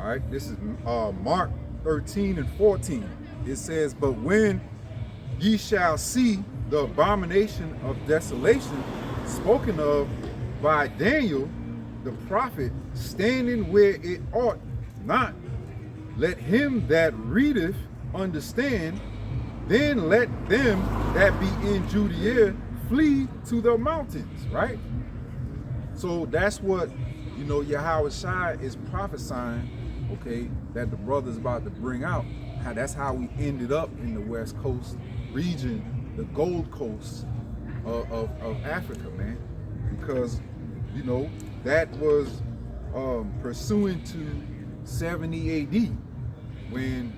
All right, this is Mark 13 and 14. It says, but when ye shall see the abomination of desolation spoken of by Daniel the prophet standing where it ought not, let him that readeth understand, then let them that be in Judaea flee to the mountains, right? So that's what, Yahweh Shai is prophesying, okay, that the brother's about to bring out. That's how we ended up in the West Coast region, the Gold Coast of Africa, man. Because, that was pursuant to 70 AD when,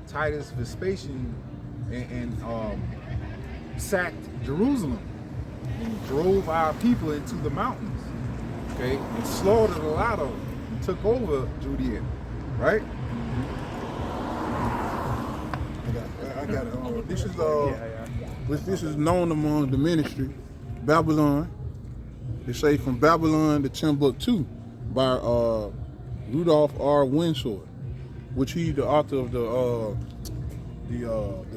Titus Vespasian and sacked Jerusalem and drove our people into the mountains, okay, and slaughtered a lot of them and took over Judea, right? I got it. This is known among the ministry, Babylon. They say from Babylon to Timbuktu by Rudolph R. Windsor, which he's the author of the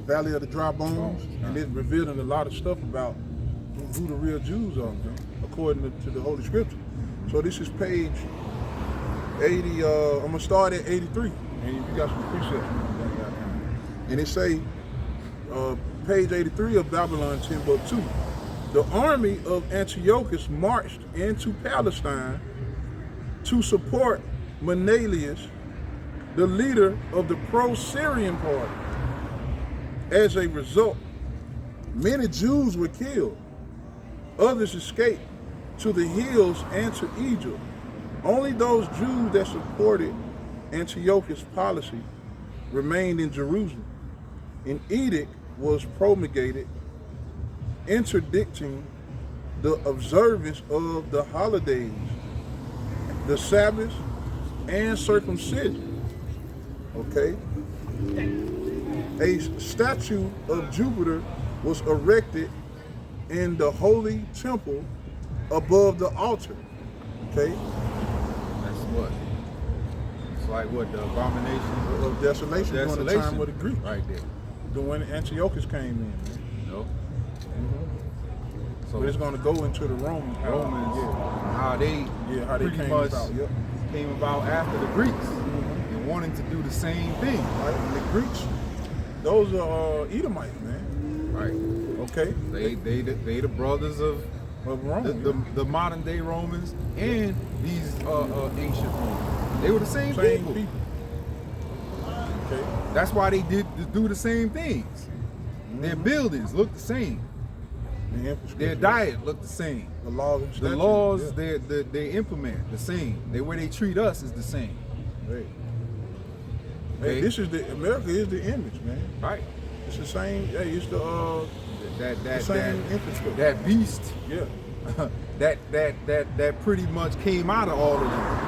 Valley of the Dry Bones, and it's revealing a lot of stuff about who the real Jews are, man, according to the Holy Scripture. So this is page 80. I'm gonna start at 83, and you got some precepts. And it say, page 83 of Babylon, Timbuktu. The army of Antiochus marched into Palestine to support Menelaus, the leader of the pro-Syrian party. As a result, many Jews were killed. Others escaped to the hills and to Egypt. Only those Jews that supported Antiochus' policy remained in Jerusalem. An edict was promulgated interdicting the observance of the holidays, the Sabbath, and circumcision. Okay? A statue of Jupiter was erected in the holy temple above the altar. Okay? That's what? It's like what, the abomination of desolation during the time of the Greeks. Right there. When Antiochus came in, man. No. So but it's going to go into the Romans, how they came about. Yep. Came about after the Greeks and wanting to do the same thing. Right? And the Greeks, those are Edomites, man. Right. Okay. They the brothers of Rome, the modern day Romans and these ancient Romans. They were the same people. Okay. That's why they did do the same things. Their buildings look the same. Their diet look the same. The laws, they implement the same. The way they treat us is the same. Hey, this is America is the image, man. Right. It's the same. Hey, it's the same infrastructure. That beast. Yeah. that pretty much came out of all of them.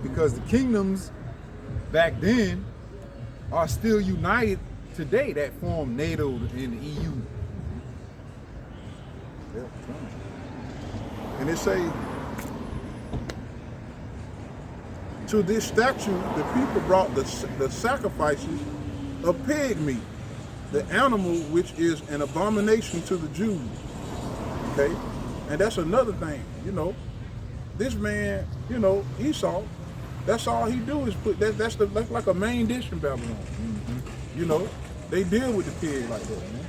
Because the kingdoms back then are still united today that form NATO and the EU. Yeah. And it say, to this statue, the people brought the sacrifices of pig meat, the animal which is an abomination to the Jews. Okay? And that's another thing, This man, Esau, that's all he do is put that's like a main dish in Babylon. They deal with the pig like that, man.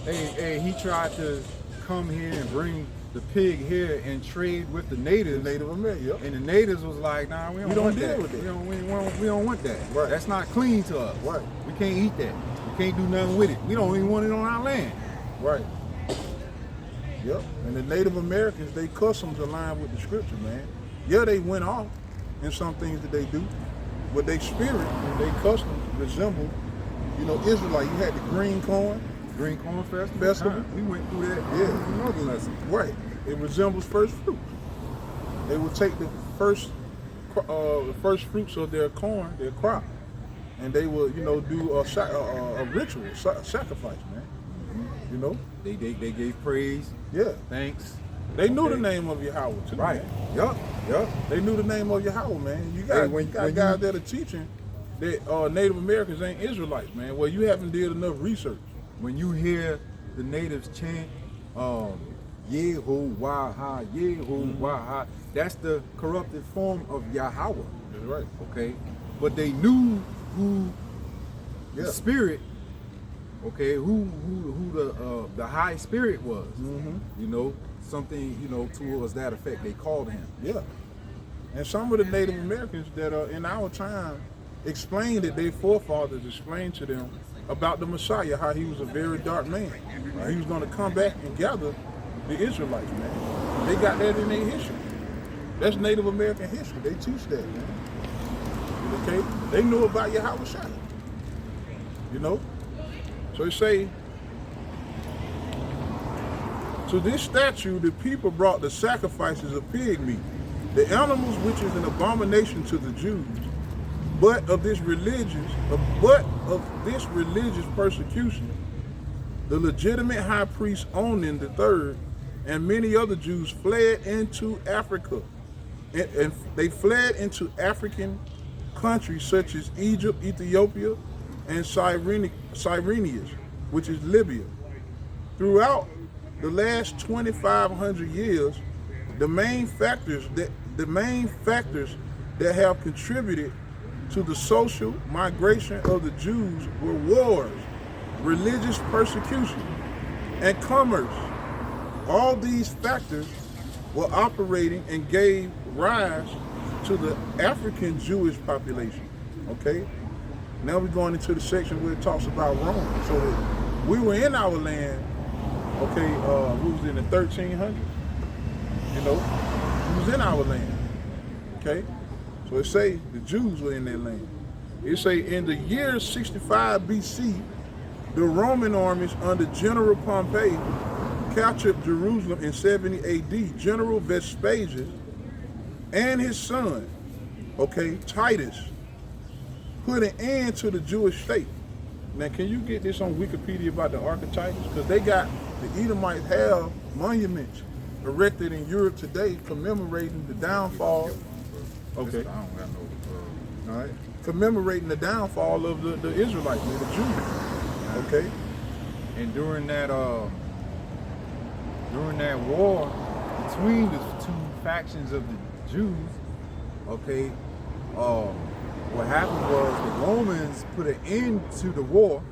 Hey, he tried to come here and bring the pig here and trade with the natives. The Native Americans, yep. And the natives was like, nah, we don't want that. With it. We don't want that. Right. That's not clean to us. Right. We can't eat that. We can't do nothing with it. We don't even want it on our land. Right. Yep. And the Native Americans, they customs align with the scripture, man. Yeah, they went off in some things that they do, but they spirit and they customs resemble, Israelite. You had the green corn festival. We went through that. Yeah. Another lesson. Right. It resembles first fruits. They would take the first fruits of their corn, their crop, and they would, do a ritual, sacrifice, man. They gave praise. Yeah. Thanks. They knew the name of Yahweh too. Right. Man. Yup. They knew the name of Yahweh, man. You got, when guys that are teaching that Native Americans ain't Israelites, man. Well, you haven't did enough research. When you hear the natives chant, Yehovah, Yehovah, that's the corrupted form of Yahweh. That's right. Okay, but they knew who Yeah. the spirit, okay, who the high spirit was. You know, something, you know, towards that effect. They called him. Yeah. And some of the Native Americans that are in our time explained that their forefathers explained to them about the Messiah, how he was a very dark man. He was going to come back and gather the Israelites, man. They got that in their history. That's Native American history. They teach that, man. Okay? They knew about Yahweh Shai. You know? So they say, to this statue, the people brought the sacrifices of pig meat, the animals which is an abomination to the Jews, but of this religious persecution, the legitimate high priest Onan III and many other Jews fled into Africa, and they fled into African countries such as Egypt, Ethiopia, and Cyrenius, which is Libya. Throughout the last 2,500 years, the main factors that have contributed to the social migration of the Jews were wars, religious persecution, and commerce. All these factors were operating and gave rise to the African Jewish population. Okay? Now we're going into the section where it talks about Rome. So we were in our land, okay, we was in the 1300s. You know, we was in our land. Okay? So it say the Jews were in their land. It say in the year 65 BC, the Roman armies under General Pompey captured Jerusalem in 70 AD. General Vespasian and his son, okay, Titus, put an end to the Jewish state. Now, can you get this on Wikipedia about the Ark of Titus? Because they got, the Edomites have monuments erected in Europe today commemorating the downfall. Okay. I don't got no. All right. Commemorating the downfall of the Israelites, the Jews. Okay. And during that war between the two factions of the Jews, okay, what happened was the Romans put an end to the war,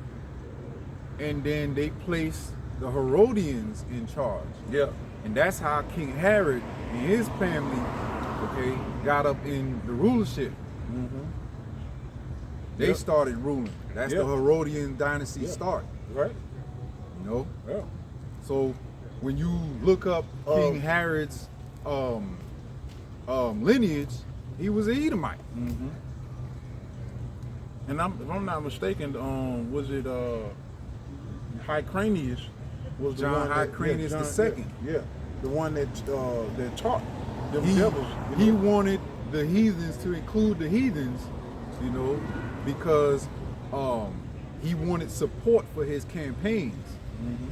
and then they placed the Herodians in charge. Yeah. And that's how King Herod and his family, okay, got up in the rulership. They started ruling. That's the Herodian dynasty start. Right. You know? Yeah. So when you look up King Herod's lineage, he was an Edomite. And if I'm not mistaken, was it Hyrcanus was the John one that, Hyrcanus John, the second. Yeah, the one that taught them He, devils. he wanted the heathens to include the heathens, you know, because he wanted support for his campaigns.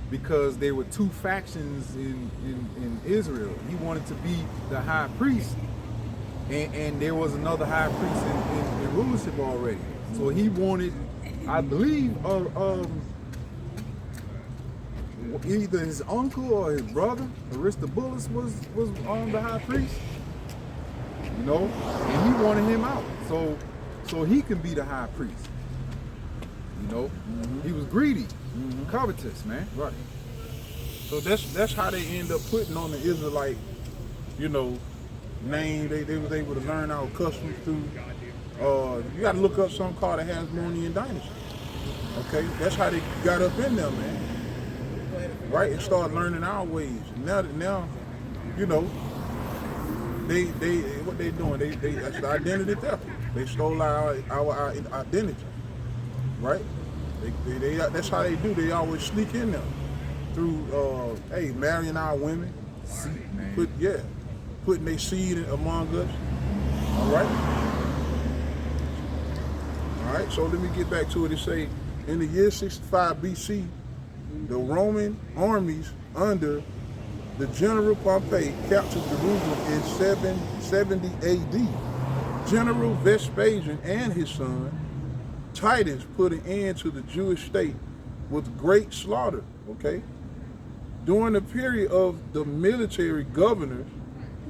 Because there were two factions in Israel. He wanted to be the high priest, and there was another high priest in rulership already. So he wanted, I believe, either his uncle or his brother, Aristobulus, was the high priest. You know, and he wanted him out, so he can be the high priest. You know, he was greedy, covetous, man. Right. So that's how they end up putting on the Israelite, you know, name. They was able to learn our customs through. You got to look up something called the Hasmonean dynasty. Okay, that's how they got up in there, man. Right, and start learning our ways. Now, you know, they what they doing? They that's the identity theft. They stole our identity. Right? They that's how they do. They always sneak in there through marrying our women. Seed, man. Putting their seed among us. All right. All right. So let me get back to it. It say in the year 65 BC, the Roman armies under The general Pompey captured Jerusalem in 770 AD. General Vespasian and his son Titus put an end to the Jewish state with great slaughter, okay? During the period of the military governors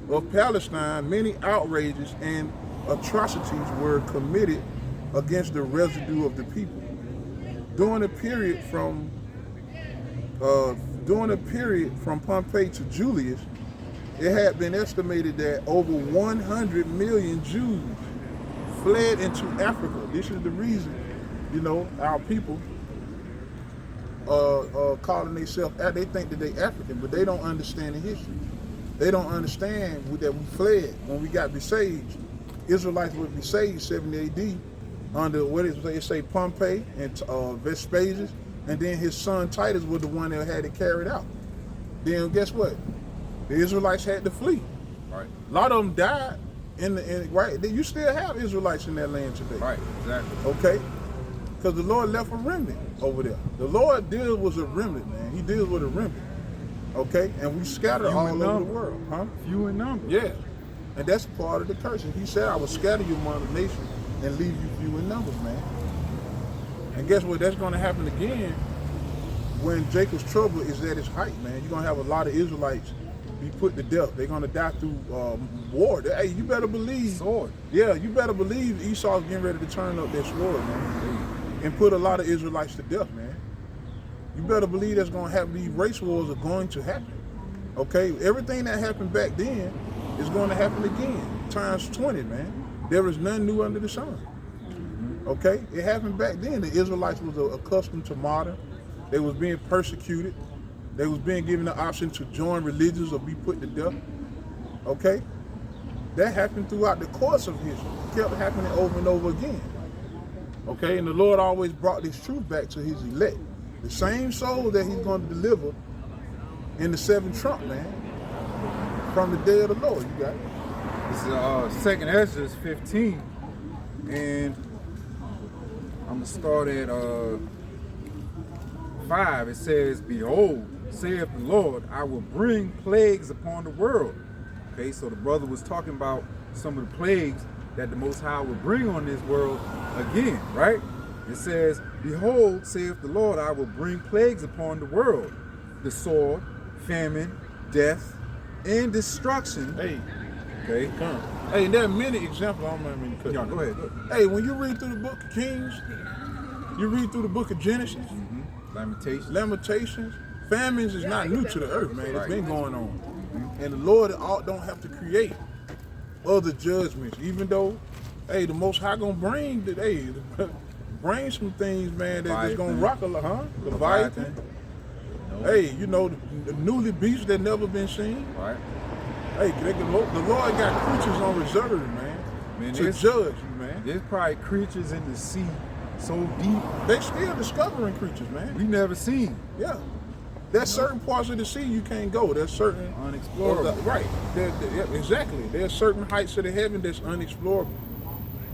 of Palestine, many outrages and atrocities were committed against the residue of the people. During the period from Pompey to Julius, it had been estimated that over 100 million Jews fled into Africa. This is the reason, you know, our people calling themselves, they think that they African, but they don't understand the history. They don't understand that we fled when we got besieged. Israelites were besieged 70 AD under what it say Pompey and Vespasian, and then his son Titus was the one that had it carried out. Then guess what? The Israelites had to flee. Right. A lot of them died right. You still have Israelites in that land today. Right, exactly. Okay? Because the Lord left a remnant over there. The Lord deals with a remnant, man. He deals with a remnant. Okay? And we scatter all over the world. Huh? Few in number. Yeah. And that's part of the curse. And he said, I will scatter you among the nations and leave you few in numbers, man. And guess what? That's going to happen again when Jacob's trouble is at its height, man. You're going to have a lot of Israelites be put to death. They're going to die through war. Hey, you better believe. Sword. Yeah, you better believe Esau's getting ready to turn up that sword, man, and put a lot of Israelites to death, man. You better believe that's going to happen. These race wars are going to happen. Okay? Everything that happened back then is going to happen again, times 20, man. There is none new under the sun. Okay? It happened back then. The Israelites was accustomed to martyr. They was being persecuted. They was being given the option to join religions or be put to death. Okay? That happened throughout the course of history. It kept happening over and over again. Okay? And the Lord always brought this truth back to his elect. The same soul that he's going to deliver in the seventh trump, man. From the day of the Lord. You got it? This is 2nd Ezra 15. And I'm going to start at 5. It says, Behold, saith the Lord, I will bring plagues upon the world. Okay, so the brother was talking about some of the plagues that the Most High will bring on this world again, right? It says, Behold, saith the Lord, I will bring plagues upon the world, the sword, famine, death, and destruction. Hey, okay, come. Hey, there are many examples. I don't mean to cut you. Go ahead. Hey, when you read through the book of Kings, you read through the book of Genesis, Lamentations, famines is not new to the earth, man. It's been going on. And the Lord don't have to create other judgments, even though, hey, the Most High gonna bring bring some things, man, that's gonna rock a lot, huh? Leviathan. Hey, you know, the newly beasts that never been seen. Right. Hey, the Lord got creatures on reserve, man to judge you, man. There's probably creatures in the sea so deep. They still discovering creatures, man. We never seen. Yeah. There's certain parts of the sea you can't go. There's certain unexplorable. Right. Exactly. There's certain heights of the heaven that's unexplorable.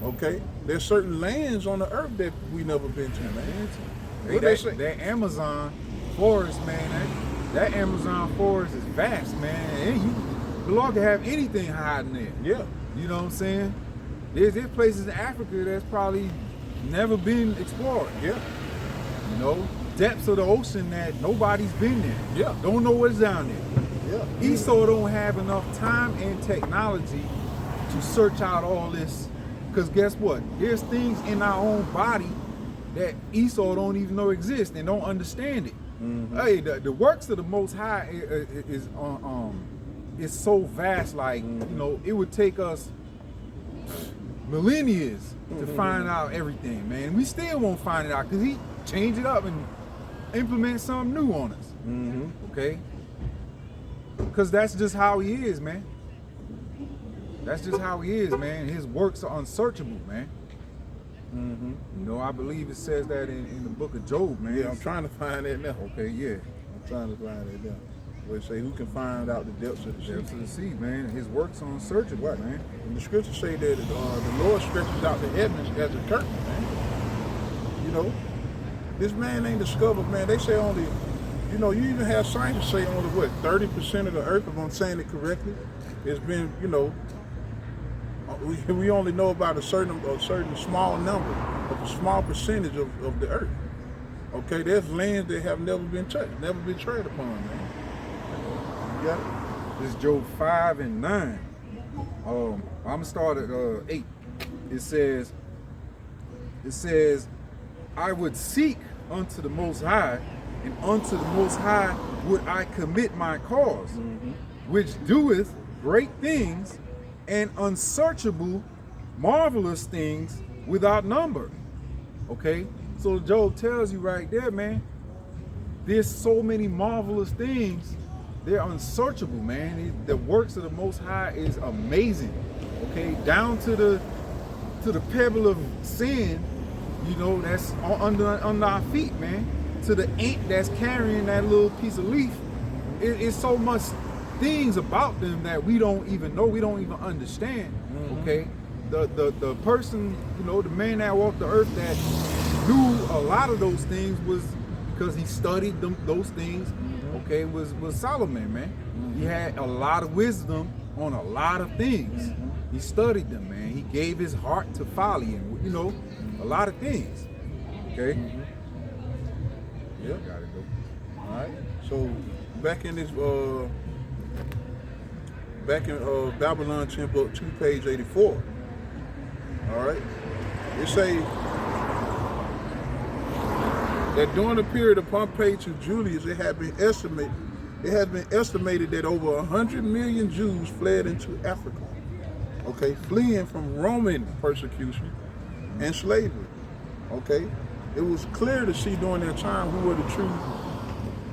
Okay. There's certain lands on the earth that we never been to, man. That Amazon forest, man. That Amazon forest is vast, man. And the Lord can have anything hiding there. Yeah. You know what I'm saying? There's places in Africa that's probably never been explored. Yeah. You know, depths of the ocean that nobody's been there. Yeah. Don't know what's down there. Yeah. Esau don't have enough time and technology to search out all this. Because guess what? There's things in our own body that Esau don't even know exist and don't understand it. Mm-hmm. Hey, the works of the Most High is so vast. Like, you know, it would take us millennia to find out everything, man. We still won't find it out because he changed it up and implement something new on us. Okay? Because that's just how he is, man. That's just how he is, man. His works are unsearchable, man. You know, I believe it says that in the book of Job, man. Yeah, I'm trying to find that now. Okay, yeah. I'm trying to find that now. Where it say, who can find out the depths of the sea? Depths of the sea, man. His works are unsearchable, right, man. And the scriptures say that the Lord stretches out the heavens as a curtain, man. You know, this man ain't discovered, man. They say only you know, you even have scientists say only what 30% of the Earth, if I'm saying it correctly, has been, you know, we only know about a certain small number, a small percentage of the Earth. Okay, there's lands that have never been touched, never been tread upon, man. You got it? This is Job 5 and 9. I'm gonna start at 8. It says, I would seek unto the Most High, and unto the Most High would I commit my cause, which doeth great things and unsearchable, marvelous things without number. Okay, so Job tells you right there, man, there's so many marvelous things. They're unsearchable, man. The works of the Most High is amazing. Okay, down to the pebble of sin, you know, that's under our feet, man. To the ant that's carrying that little piece of leaf. It's so much things about them that we don't even know, we don't even understand. Okay, the person, you know, the man that walked the earth that knew a lot of those things was because he studied those things. Okay, was Solomon, man. He had a lot of wisdom on a lot of things. He studied them, man. He gave his heart to folly and, you know, a lot of things. Okay. Yeah. Got it, though. All right. So back in this Babylon 10 book 2, page 84. All right. It say that during the period of Pompey to Julius, it has been estimated that over 100 million Jews fled into Africa. Okay, fleeing from Roman persecution and slavery. Okay, it was clear to see during that time who were the true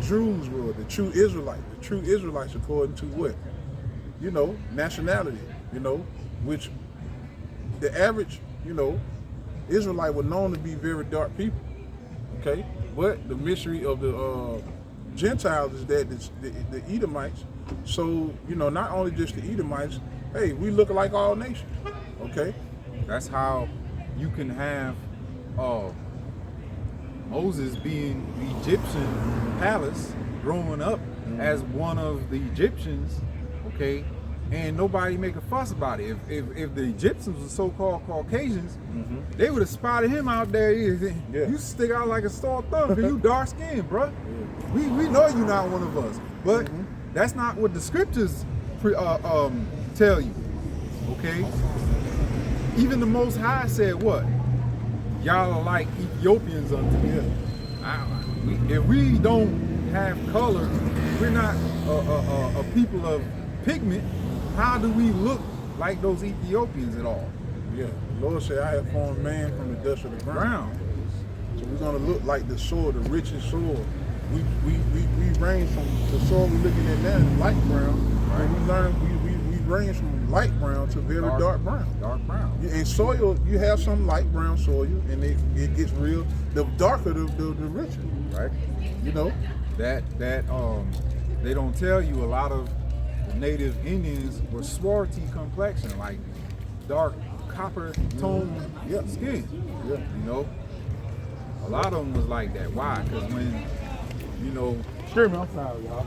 Jews, were the true Israelites according to what? You know, nationality, you know, which the average, you know, Israelite were known to be very dark people. Okay, but the mystery of the Gentiles is that the Edomites, so, you know, not only just the Edomites, hey, we look like all nations. Okay, that's how you can have Moses being the Egyptian palace, growing up as one of the Egyptians, okay, and nobody make a fuss about it. If the Egyptians were so-called Caucasians, they would have spotted him out there. You stick out like a sore thumb because you dark skinned, bro. We know you're not one of us, but that's not what the scriptures tell you. Okay, even the Most High said what? Y'all are like Ethiopians unto me. If we don't have color, we're not a people of pigment. How do we look like those Ethiopians at all? Yeah, the Lord said, I have formed man from the dust of the ground. So we're gonna look like the soil, the richest soil. We range from the soil we're looking at now, light brown. Right. And we range from light brown to very dark brown. Dark brown. And soil, you have some light brown soil, and it gets real. The darker, the richer. Right. You know that they don't tell you a lot of the native Indians were swarthy complexion, like dark copper tone skin. Yeah. You know, a lot of them was like that. Why? Because when, you know, sure, man, I'm sorry, y'all.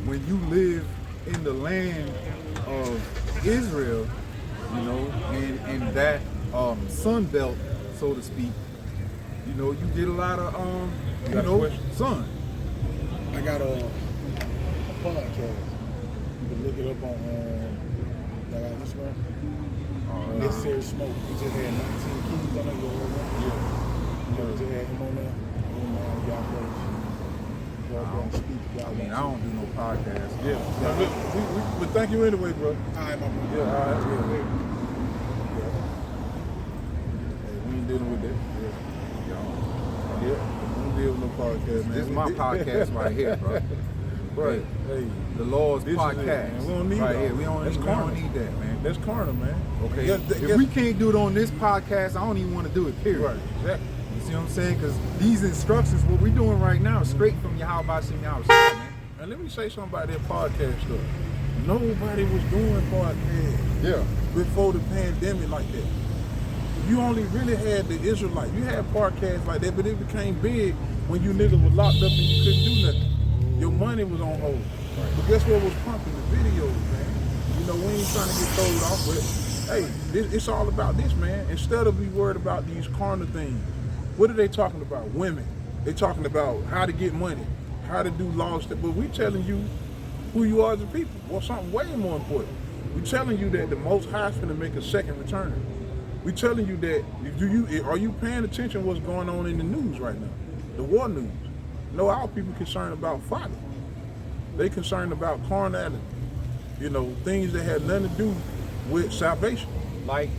When you live in the land of Israel, you know, in that sun belt, so to speak, you know, you get a lot of sun. I got a podcast. You can look it up on Instagram. Necessary Smoke. He just had 19 keys on it. You just had him on there. I mean, I don't do no podcast. Yeah. But thank you anyway, bro. All right, my bro. Yeah, all right. Hey, we ain't dealing with that. Yeah. We don't deal with no podcast, man. This is my podcast right here, bro. Right. Hey, the Lord's podcast. Man. We don't need right that. Here. We don't need that, man. That's carnal, man. Okay. If we can't do it on this podcast, I don't even want to do it, period. Right. Exactly. You see what I'm saying? Because these instructions, what we're doing right now, is straight from Yahweh Shem Yahweh, man. And let me say something about that podcast stuff. Nobody was doing podcasts before the pandemic like that. you only really had the Israelites. You had podcasts like that, but it became big when you niggas were locked up and you couldn't do nothing. Your money was on hold. But guess what was pumping? The videos, man. You know, we ain't trying to get told off, but hey, it's all about this, man. Instead of be worried about these carnal things, what are they talking about? Women. They talking about how to get money, how to do laws. But we telling you who you are as a people. Well, something way more important. We telling you that the Most High is finna make a second return. We telling you that are you paying attention to what's going on in the news right now? The war news. No, our people concerned about folly. They concerned about carnality. You know, things that had nothing to do with salvation. Like,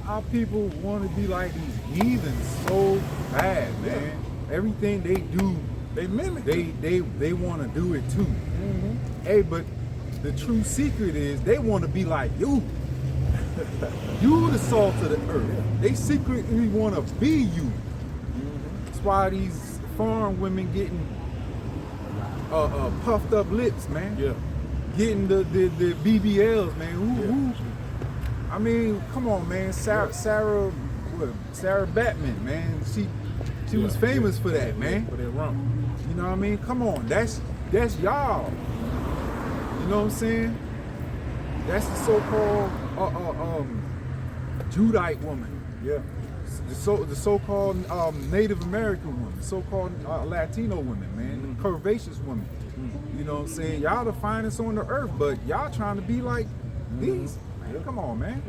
our people want to be like these heathens so bad, man. Yeah. Everything they do, they mimic. They want to do it too. Mm-hmm. Hey, but the true secret is they want to be like you. You the salt of the earth. Yeah. They secretly want to be you. Mm-hmm. That's why these foreign women getting puffed up lips, man. Yeah. Getting the BBLs, man. Who? I mean, come on, man. Sarah Batman, man. She was famous for that, man. For that rump. You know what I mean? Come on, that's y'all. You know what I'm saying? That's the so-called Judite woman. Yeah. The so-called Native American woman, so-called Latino woman, man, the curvaceous woman. You know what I'm saying? Y'all the finest on the earth, but y'all trying to be like these. Man, come on, man.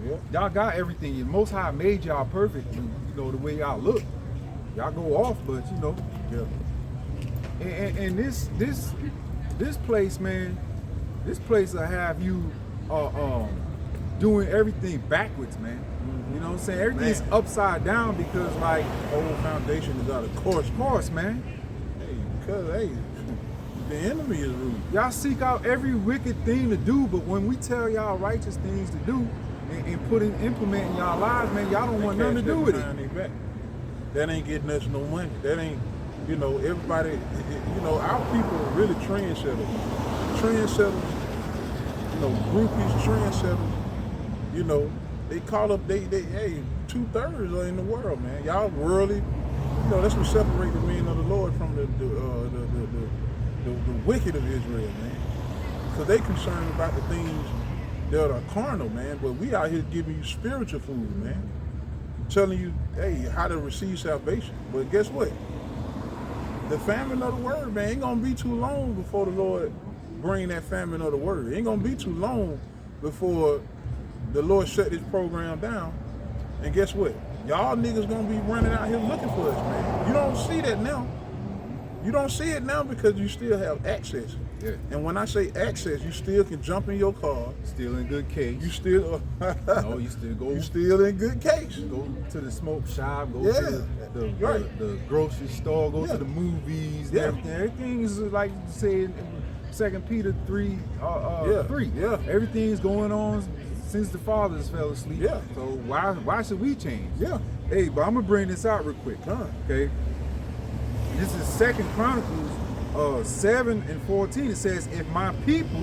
Yeah. Y'all got everything. The Most High made y'all perfect. You know the way y'all look. Y'all go off, but you know. Yeah. And this place, man. This place will have you doing everything backwards, man. You know what I'm saying? Everything's upside down because like whole foundation is out of course. Of course, man. Hey, because the enemy is rude. Y'all seek out every wicked thing to do, but when we tell y'all righteous things to do and implement in y'all lives, man, y'all don't want nothing to do with it. That ain't getting us no money. That ain't, you know, everybody, you know, our people are really trendsetters. Trendsetters, you know, groupies, trendsetters, you know, they call up, hey, 2/3 are in the world, man. Y'all worldly, you know, that's what separates the men of the Lord from the wicked of Israel, man. Because they concerned about the things that are carnal, man. But we out here giving you spiritual food, man. Telling you, hey, how to receive salvation. But guess what? The famine of the word, man, ain't gonna be too long before the Lord bring that famine of the word. It ain't gonna be too long before the Lord shut this program down. And guess what? Y'all niggas gonna be running out here looking for us, man. You don't see that now. You don't see it now because you still have access. Yeah. And when I say access, you still can jump in your car. Still in good case. You still no, you still go. You still in good case. Go to the smoke shop, go to the grocery store, go to the movies, and everything. Everything is like say 2 Peter 3, 3. Yeah. Everything's going on since the fathers fell asleep. Yeah. So why should we change? Yeah. Hey, but I'm gonna bring this out real quick. Okay. This is 2 Chronicles 7:14. It says, "If my people,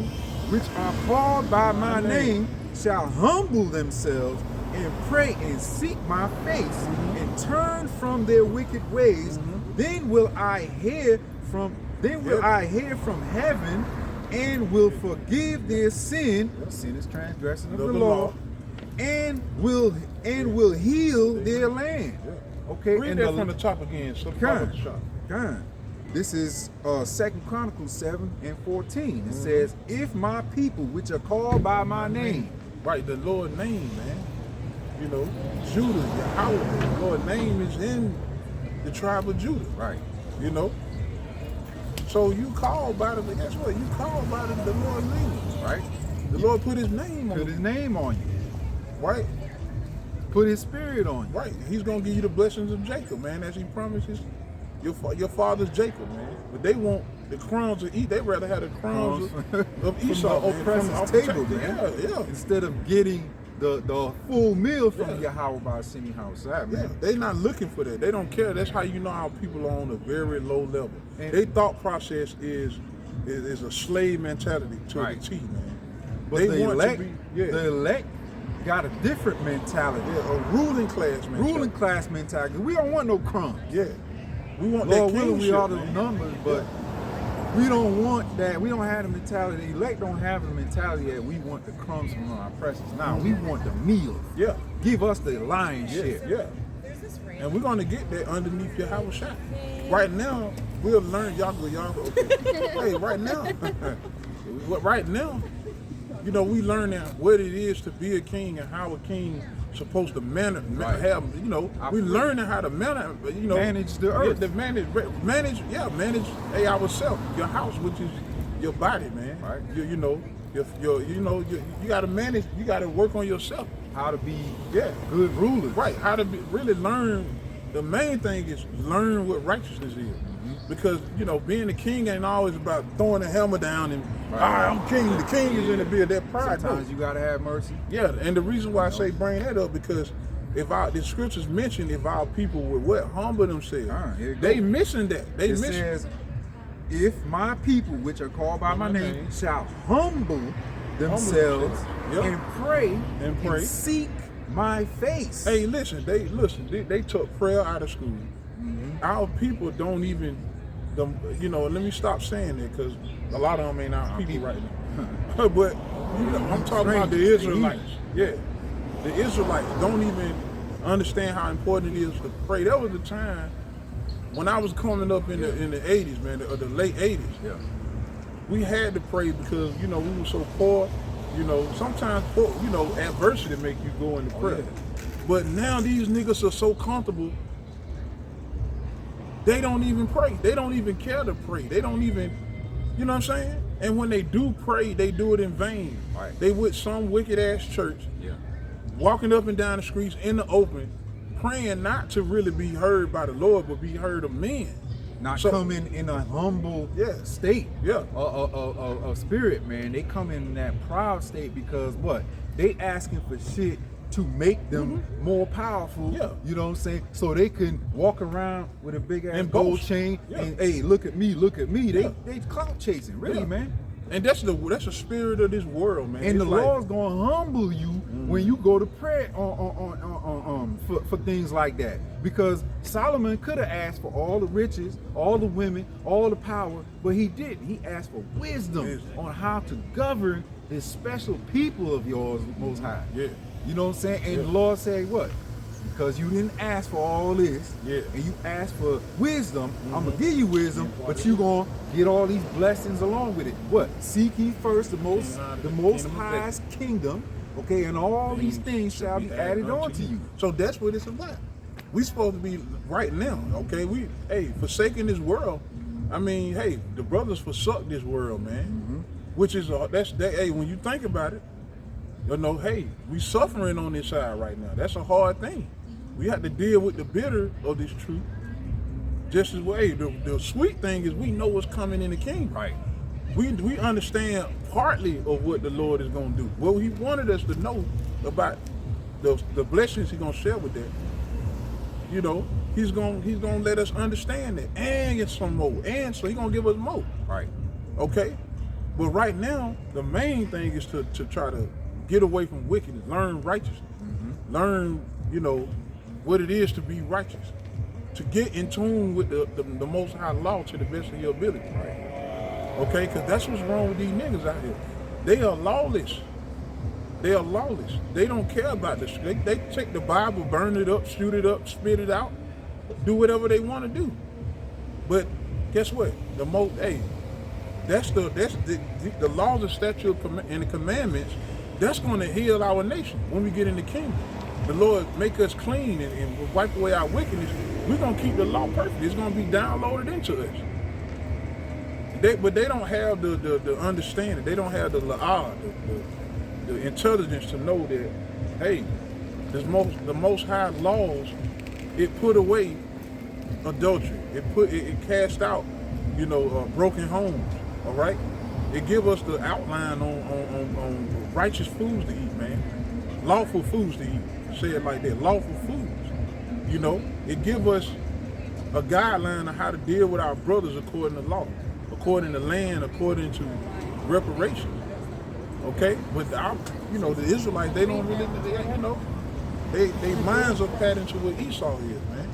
which are called by my name, shall humble themselves and pray and seek my face and turn from their wicked ways, then will I hear from heaven and will forgive their sin." Sin is transgression of the law. And will heal their land. Okay. Read that from the top again. So This is 2 Chronicles 7:14. It says, "If my people, which are called by my name," right, the Lord's name, man. You know, Judah, Yahweh, the Lord's name is in the tribe of Judah, right? You know, so you called by the. Guess what? You called by the Lord's name, right? The Lord put His name on you. Put His name on you, right? Put His Spirit on you, right? He's gonna give you the blessings of Jacob, man, as He promises. Your father's Jacob, man. But they want the crumbs to eat. They rather have the crumbs of Esau from the oppressor's table, man. Yeah. Instead of getting the full meal from Yahweh by Semi House, man. Yeah, they not looking for that. They don't care. That's how you know how people are on a very low level. And their thought process is a slave mentality to the T, man. But they the want elect, to be, the elect got a different mentality. Yeah, a ruling class mentality. Ruling class mentality. We don't want no crumbs. Yeah. We want Lord that willing, we kingship, are the man. numbers, but we don't want that. We don't have the mentality. The elect don't have the mentality that we want the crumbs from our oppressors. Now we want the meal. Yeah. Give us the lion's share. Yeah. And we're gonna get that underneath your house shot. Right now, we'll learn y'all. Okay. Hey, right now, you know, we learn now what it is to be a king and how a king supposed to have, you know, we learning how to manage the earth. Manage ourselves, your house, which is your body, man. Right. You gotta manage, you gotta work on yourself. How to be good rulers. Right, how to really learn. The main thing is learn what righteousness is. Because, you know, being a king ain't always about throwing a hammer down and, I'm king. The king is in the build. That pride. Sometimes you gotta have mercy. Yeah, and the reason why I say bring that up, because the scriptures mention if our people would humble themselves, they missing that. It says, if my people, which are called by my name, shall humble themselves and pray and seek my face. Hey, listen, they took prayer out of school. Our people don't even, you know, let me stop saying that, because a lot of them ain't our people right now. But, you know, I'm talking about the Israelites. Yeah. The Israelites don't even understand how important it is to pray. There was a time when I was coming up in the 80s, man, or the late 80s. Yeah. We had to pray because, you know, we were so poor. You know, sometimes, you know, adversity make you go into prayer. Yeah. But now these niggas are so comfortable, they don't even pray. They don't even care to pray. They don't even, you know what I'm saying? And when they do pray, they do it in vain. Right. They with some wicked ass church, walking up and down the streets in the open, praying not to really be heard by the Lord, but be heard of men. Not coming in a humble state of spirit, man. They come in that proud state because what? They asking for shit to make them more powerful. Yeah. You know what I'm saying? So they can walk around with a big ass gold chain and hey, look at me, look at me. They clout chasing, really, man. And that's the spirit of this world, man. And the Lord's gonna humble you when you go to prayer for things like that. Because Solomon could have asked for all the riches, all the women, all the power, but he didn't. He asked for wisdom on how to govern this special people of yours, Most High. Yeah. You know what I'm saying? And the Lord said what? Because you didn't ask for all this, and you asked for wisdom, I'm gonna give you wisdom, but you gonna get all these blessings along with it. What? Seek ye first the most highest kingdom, okay, and all these things shall be added on to you. So that's what it's about. We supposed to be right now, okay? Forsaking this world. I mean, hey, the brothers forsook this world, man. Which is when you think about it, you know, hey, we suffering on this side right now. That's a hard thing. We have to deal with the bitter of this truth. Just as well, the sweet thing is we know what's coming in the kingdom. Right. We understand partly of what the Lord is going to do. Well, He wanted us to know about the blessings He's going to share with that. You know, He's going to let us understand that, and get some more, and so He's going to give us more. Right. Okay. But right now, the main thing is to try to get away from wickedness, learn righteousness, learn, you know, what it is to be righteous, to get in tune with the Most High law to the best of your ability. Right. Okay, because that's what's wrong with these niggas out here. They are lawless. They are lawless. They don't care about this. They take the Bible, burn it up, shoot it up, spit it out, do whatever they want to do. But guess what? The laws and statutes and the commandments. That's going to heal our nation when we get in the kingdom. The Lord make us clean and wipe away our wickedness. We're going to keep the law perfect. It's going to be downloaded into us. But they don't have the understanding. They don't have the intelligence to know that, hey, the most high laws, it put away adultery. It cast out, you know, broken homes. All right. It give us the outline on righteous foods to eat, man. Lawful foods to eat. Say it like that. Lawful foods. You know, it give us a guideline of how to deal with our brothers according to law, according to land, according to reparations. Okay, but the Israelites, they don't really, they minds are patterned to what Esau is, man.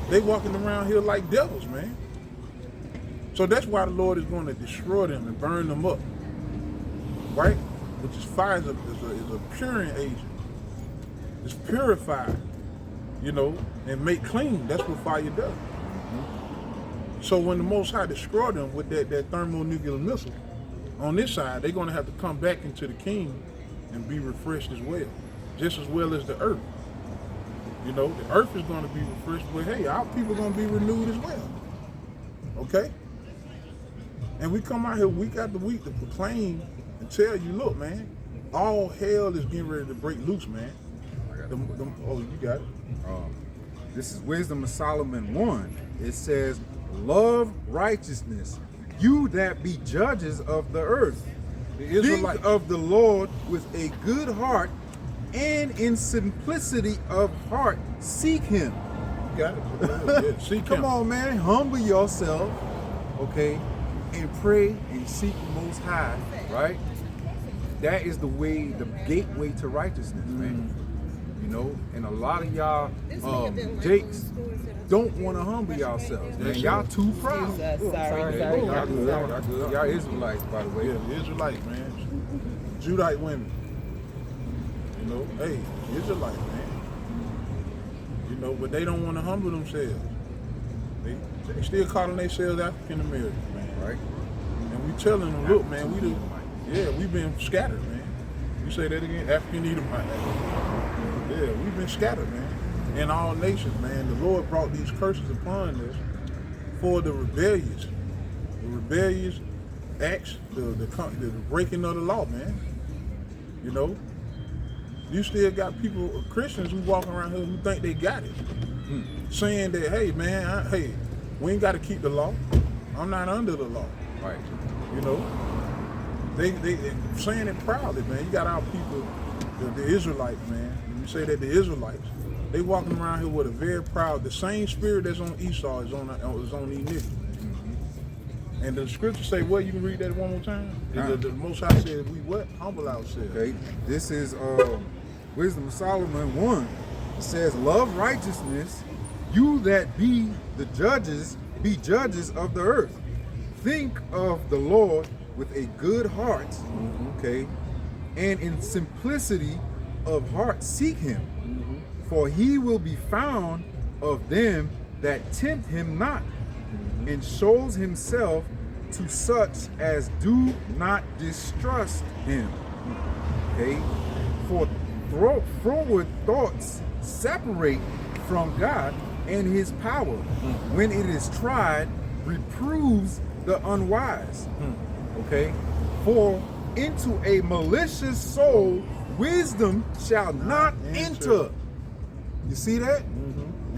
They walking around here like devils, man. So that's why the Lord is going to destroy them and burn them up, right? Which is fire is a puring agent. It's purified, and make clean. That's what fire does. So when the Most High destroy them with that thermonuclear missile, on this side, they're going to have to come back into the King and be refreshed as well, just as well as the earth. The earth is going to be refreshed, but hey, our people are going to be renewed as well. Okay? And we come out here week after week to proclaim and tell you, look, man, all hell is getting ready to break loose, man. Oh, you got it. This is Wisdom of Solomon 1. It says, love righteousness, you that be judges of the earth. Think of the Lord with a good heart, and in simplicity of heart seek him. You got it. Yeah, seek Come him. on, man. Humble yourself, okay, and pray and seek the Most High, right? That is the way, the gateway to righteousness, man. And a lot of y'all, Jakes, don't want to humble yourselves. Man, y'all too proud. Sorry. Y'all good. Y'all Israelites, by the way. Yeah, the Israelites, man. Judite women. Hey, Israelites, man. But they don't want to humble themselves. They still calling themselves African American, man. Right. And we telling them, look, man, we've been scattered, man. You say that again? African Edomite. Yeah, we've been scattered, man. In all nations, man. The Lord brought these curses upon us for the rebellious acts, the breaking of the law, man. You still got people, Christians, who walk around here who think they got it, saying that, hey, man, we ain't got to keep the law. I'm not under the law. Right. They saying it proudly, man. You got our people, the Israelites, man. When you say that the Israelites, they walking around here with a very proud, the same spirit that's on Esau is on these niggas. And the scripture say what? You can read that one more time? The Most High said, we what? Humble ourselves. Okay. This is Wisdom of Solomon 1. It says, love righteousness, you that be judges of the earth. Think of the Lord with a good heart, okay, and in simplicity of heart seek him, for he will be found of them that tempt him not, and shows himself to such as do not distrust him. Okay, for forward thoughts separate from God, and his power, when it is tried, reproves the unwise. Okay, for into a malicious soul wisdom shall not enter. You see that?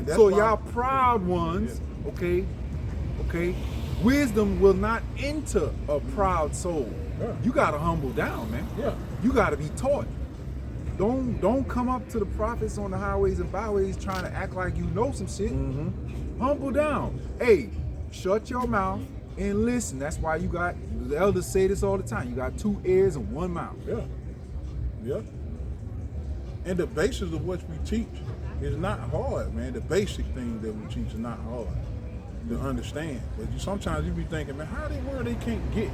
So y'all proud ones, okay, wisdom will not enter a proud soul. You gotta humble down, man. You gotta be taught. Don't come up to the prophets on the highways and byways trying to act like you know some shit. Humble down. Hey, shut your mouth and listen. That's why you got, the elders say this all the time, you got 2 ears and 1 mouth. Yeah. And the basis of what we teach is not hard, man. The basic things that we teach is not hard to understand. But sometimes you be thinking, man, how in the world they can't get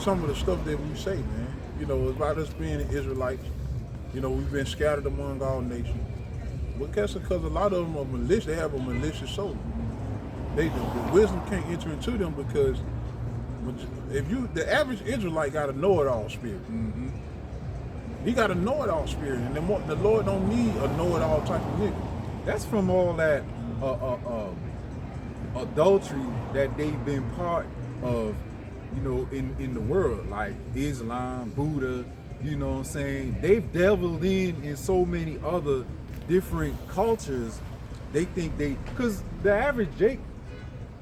some of the stuff that we say, man? It's about us being Israelites. We've been scattered among all nations. Because a lot of them are malicious. They have a malicious soul. The wisdom can't enter into them because the average Israelite got a know-it-all spirit. He got a know-it-all spirit, and the Lord don't need a know-it-all type of nigga. That's from all that adultery that they've been part of, in the world, like Islam, Buddha. You know what I'm saying? They've delved in so many other different cultures. They think because the average Jake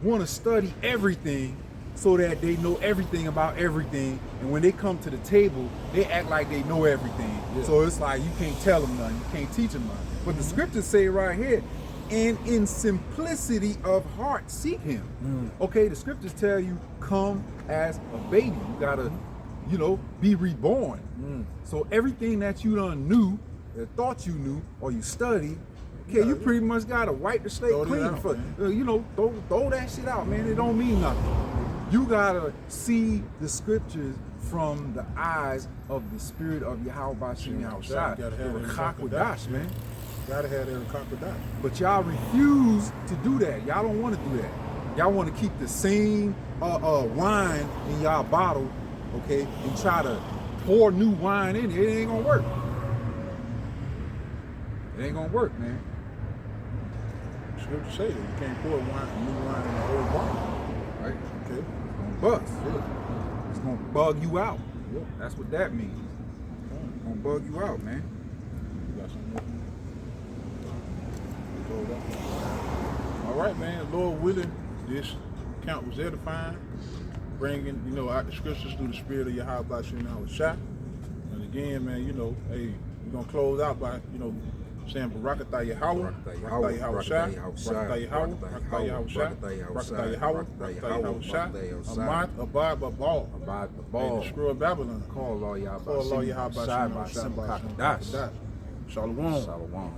want to study everything so that they know everything about everything, and when they come to the table, they act like they know everything. So it's like you can't tell them nothing, you can't teach them nothing. But the scriptures say right here, and in simplicity of heart seek him. Okay, the scriptures tell you come as a baby. You gotta you know, be reborn. So everything that you done knew, that thought you knew, or you studied, okay, you pretty much gotta wipe the slate Throw it clean. out, For man. you know, throw that shit out, man. It don't mean nothing. You gotta see the scriptures from the eyes of the spirit of Yahweh Bashim Yahushua, Gotta the have that Rakak Wadash, man. Gotta have that crocodile. But y'all refuse to do that. Y'all don't want to do that. Y'all want to keep the same wine in y'all bottle, okay, and try to pour new wine in it. It ain't gonna work. It ain't gonna work, man. Scripture say that you can't pour new wine in the old bottle. Right? Okay. It's gonna bust. Yeah. It's gonna bug you out. Yeah. That's what that means. It's gonna bug you out, man. You got something more? All right, man. Lord willing, this count was edifying, bringing, you know, out the scriptures through the spirit of Yahweh Bashim Yahushua. And again, man, you know, hey, we're gonna close out by, you know, saying Barakatah Yahweh, Barakatah Yahushua, Barakatah Yahweh, Barakatah Yahushua, Barakatah Yahweh, Barakatah Yahushua, Amat, Abad, Babal, Abide the and ball. the screw of Babylon. Call all y'all Call all Yahweh Bashim Bashim Yahushua. Yahushua. Shalom. Shalom.